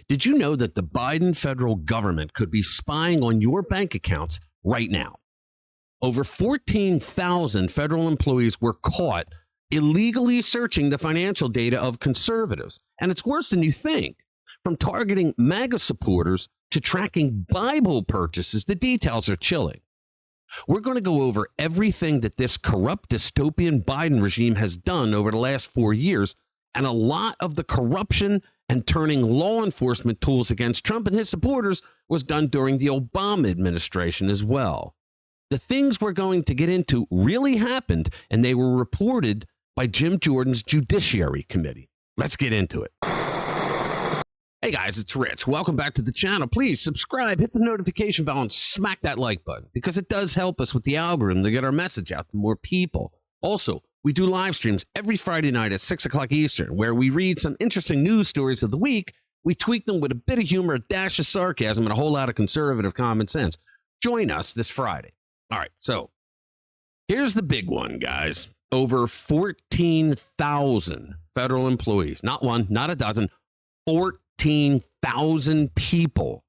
Did you know that the Biden federal government could be spying on your bank accounts right now? Over 14,000 federal employees were caught illegally searching the financial data of conservatives. And it's worse than you think. From targeting MAGA supporters to tracking Bible purchases, the details are chilling. We're going to go over everything that this corrupt dystopian Biden regime has done over the last 4 years, and a lot of the corruption and turning law enforcement tools against Trump and his supporters was done during the Obama administration as well. The things we're going to get into really happened, and they were reported by Jim Jordan's Judiciary Committee. Let's get into it. Hey guys, it's Rich. Welcome back to the channel. Please subscribe, hit the notification bell, and smack that like button because it does help us with the algorithm to get our message out to more people. Also, we do live streams every Friday night at 6 o'clock Eastern, where we read some interesting news stories of the week. We tweak them with a bit of humor, a dash of sarcasm, and a whole lot of conservative common sense. Join us this Friday. All right, so here's the big one, guys. Over 14,000 federal employees, not one, not a dozen, 14,000 people,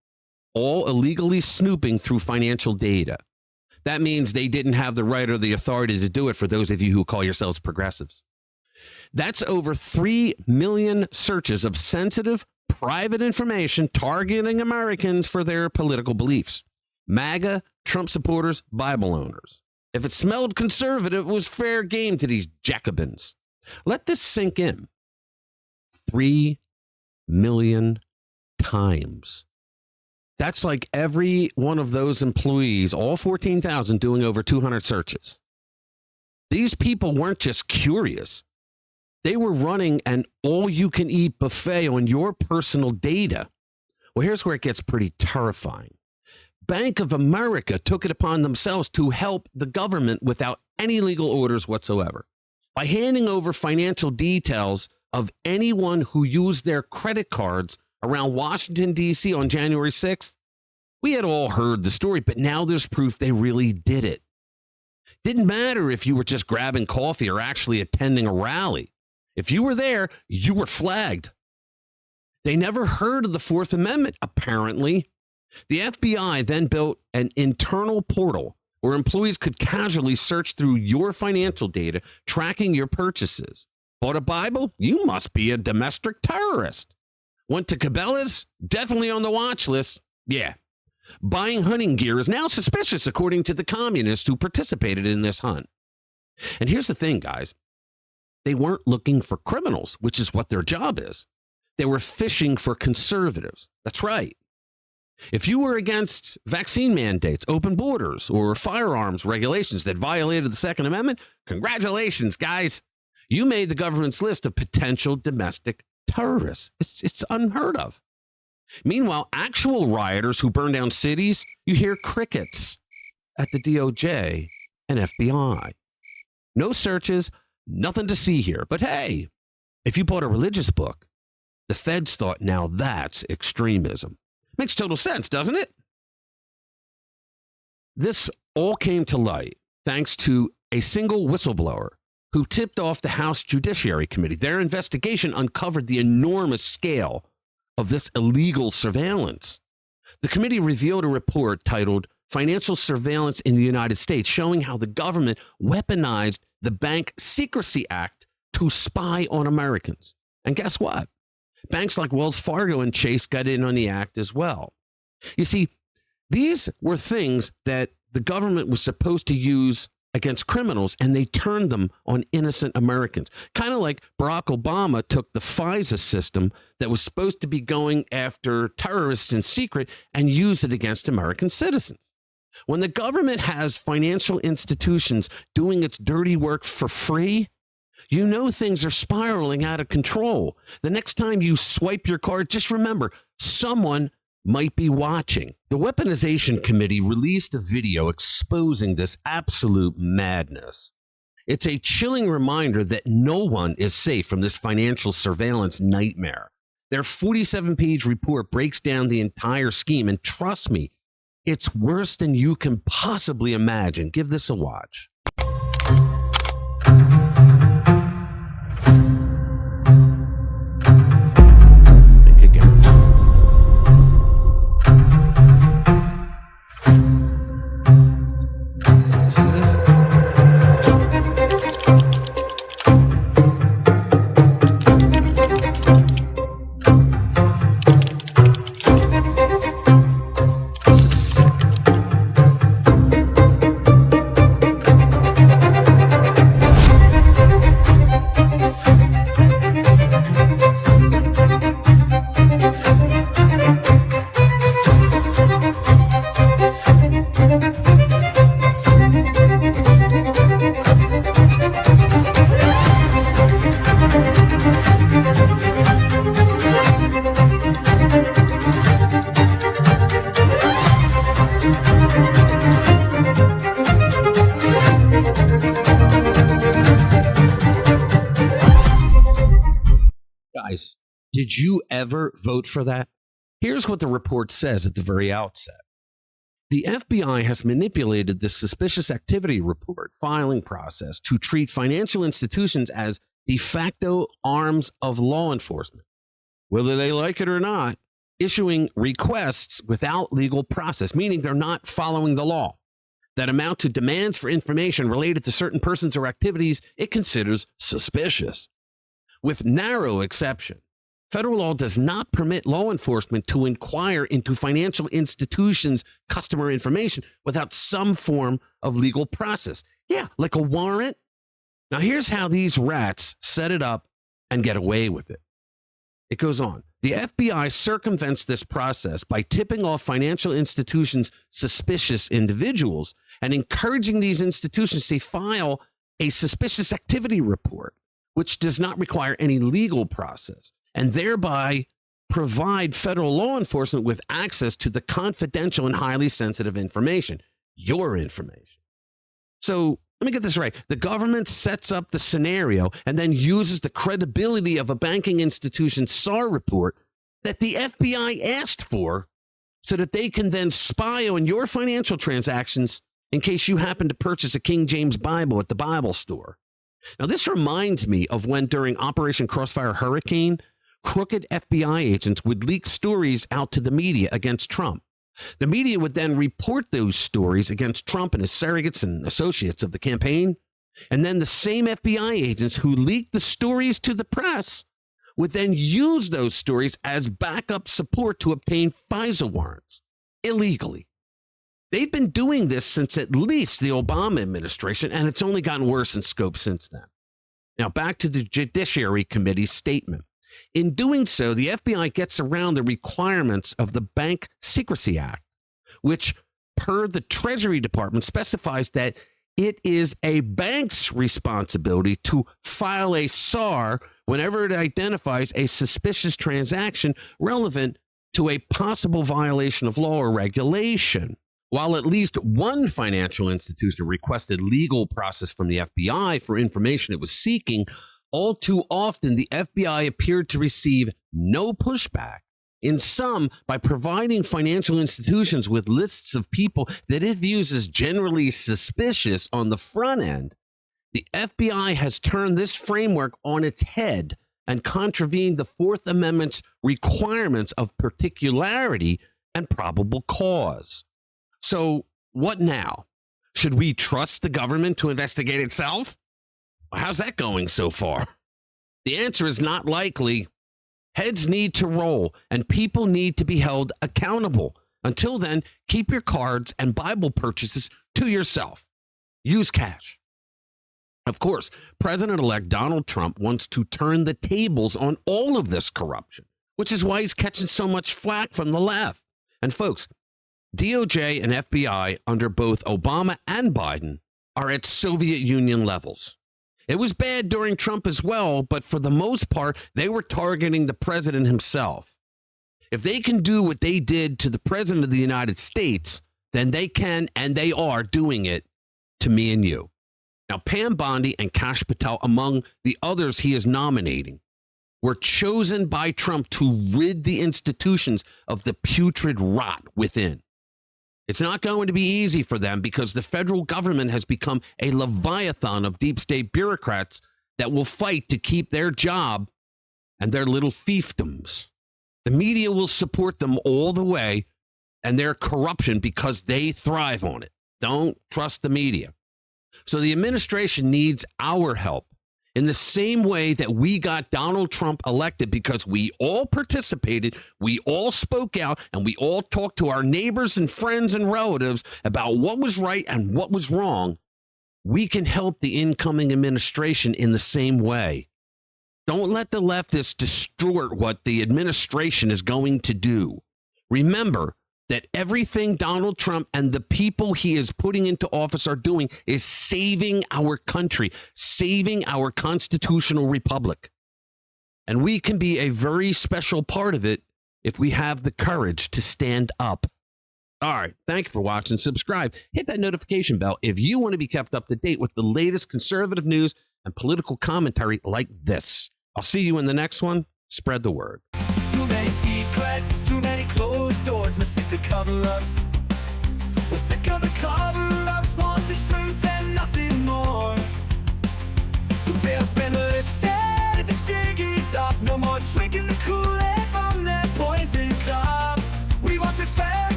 all illegally snooping through financial data. That means they didn't have the right or the authority to do it, for those of you who call yourselves progressives. That's over 3 million searches of sensitive, private information targeting Americans for their political beliefs. MAGA, Trump supporters, Bible owners. If it smelled conservative, it was fair game to these Jacobins. Let this sink in. 3 million times. That's like every one of those employees, all 14,000, doing over 200 searches. These people weren't just curious. They were running an all-you-can-eat buffet on your personal data. Well, here's where it gets pretty terrifying. Bank of America took it upon themselves to help the government without any legal orders whatsoever by handing over financial details of anyone who used their credit cards around Washington, D.C. on January 6th. We had all heard the story, but now there's proof they really did it. Didn't matter if you were just grabbing coffee or actually attending a rally. If you were there, you were flagged. They never heard of the Fourth Amendment, apparently. The FBI then built an internal portal where employees could casually search through your financial data, tracking your purchases. Bought a Bible? You must be a domestic terrorist. Went to Cabela's? Definitely on the watch list. Yeah. Buying hunting gear is now suspicious, according to the communists who participated in this hunt. And here's the thing, guys. They weren't looking for criminals, which is what their job is. They were fishing for conservatives. That's right. If you were against vaccine mandates, open borders, or firearms regulations that violated the Second Amendment, congratulations, guys. You made the government's list of potential domestic terrorists. It's unheard of. Meanwhile, actual rioters who burn down cities, you hear crickets at the DOJ and FBI. No searches, nothing to see here. But hey, if you bought a religious book, the feds thought, now that's extremism. Makes total sense, doesn't it? This all came to light thanks to a single whistleblower who tipped off the House Judiciary Committee. Their investigation uncovered the enormous scale of this illegal surveillance. The committee revealed a report titled Financial Surveillance in the United States, showing how the government weaponized the Bank Secrecy Act to spy on Americans. And guess what? Banks like Wells Fargo and Chase got in on the act as well. You see, these were things that the government was supposed to use against criminals, and they turned them on innocent Americans. Kind of like Barack Obama took the FISA system that was supposed to be going after terrorists in secret and used it against American citizens. When the government has financial institutions doing its dirty work for free, you know things are spiraling out of control. The next time you swipe your card, just remember, someone might be watching. The Weaponization Committee released a video exposing this absolute madness. It's a chilling reminder that no one is safe from this financial surveillance nightmare. Their 47-page report breaks down the entire scheme, and trust me, it's worse than you can possibly imagine. Give this a watch. Think again. Did you ever vote for that? Here's what the report says at the very outset. The FBI has manipulated the suspicious activity report filing process to treat financial institutions as de facto arms of law enforcement, whether they like it or not, issuing requests without legal process, meaning they're not following the law, that amount to demands for information related to certain persons or activities it considers suspicious. With narrow exception, federal law does not permit law enforcement to inquire into financial institutions' customer information without some form of legal process. Yeah, like a warrant. Now, here's how these rats set it up and get away with it. It goes on. The FBI circumvents this process by tipping off financial institutions' suspicious individuals and encouraging these institutions to file a suspicious activity report, which does not require any legal process, and thereby provide federal law enforcement with access to the confidential and highly sensitive information, your information. So let me get this right. The government sets up the scenario and then uses the credibility of a banking institution's SAR report that the FBI asked for so that they can then spy on your financial transactions in case you happen to purchase a King James Bible at the Bible store. Now, this reminds me of when during Operation Crossfire Hurricane, crooked FBI agents would leak stories out to the media against Trump. The media would then report those stories against Trump and his surrogates and associates of the campaign. And then the same FBI agents who leaked the stories to the press would then use those stories as backup support to obtain FISA warrants illegally. They've been doing this since at least the Obama administration, and it's only gotten worse in scope since then. Now, back to the Judiciary Committee's statement. In doing so, the FBI gets around the requirements of the Bank Secrecy Act, which, per the Treasury Department, specifies that it is a bank's responsibility to file a SAR whenever it identifies a suspicious transaction relevant to a possible violation of law or regulation. While at least one financial institution requested legal process from the FBI for information it was seeking, all too often the FBI appeared to receive no pushback. In some, by providing financial institutions with lists of people that it views as generally suspicious on the front end, the FBI has turned this framework on its head and contravened the Fourth Amendment's requirements of particularity and probable cause. So what now? Should we trust the government to investigate itself? How's that going so far? The answer is not likely. Heads need to roll and people need to be held accountable. Until then, keep your cards and Bible purchases to yourself. Use cash. Of course, President-elect Donald Trump wants to turn the tables on all of this corruption, which is why he's catching so much flack from the left. And folks, DOJ and FBI under both Obama and Biden are at Soviet Union levels. It was bad during Trump as well, but for the most part, they were targeting the president himself. If they can do what they did to the president of the United States, then they can and they are doing it to me and you. Now, Pam Bondi and Kash Patel, among the others he is nominating, were chosen by Trump to rid the institutions of the putrid rot within. It's not going to be easy for them because the federal government has become a leviathan of deep state bureaucrats that will fight to keep their job and their little fiefdoms. The media will support them all the way and their corruption because they thrive on it. Don't trust the media. So the administration needs our help in the same way that we got Donald Trump elected because we all participated, we all spoke out, and we all talked to our neighbors and friends and relatives about what was right and what was wrong. We can help the incoming administration in the same way. Don't let the leftists distort what the administration is going to do. Remember that everything Donald Trump and the people he is putting into office are doing is saving our country, saving our constitutional republic. And we can be a very special part of it if we have the courage to stand up. All right. Thank you for watching. Subscribe. Hit that notification bell if you want to be kept up to date with the latest conservative news and political commentary like this. I'll see you in the next one. Spread the word. Too many secrets, too many closed doors, missing to cover-ups.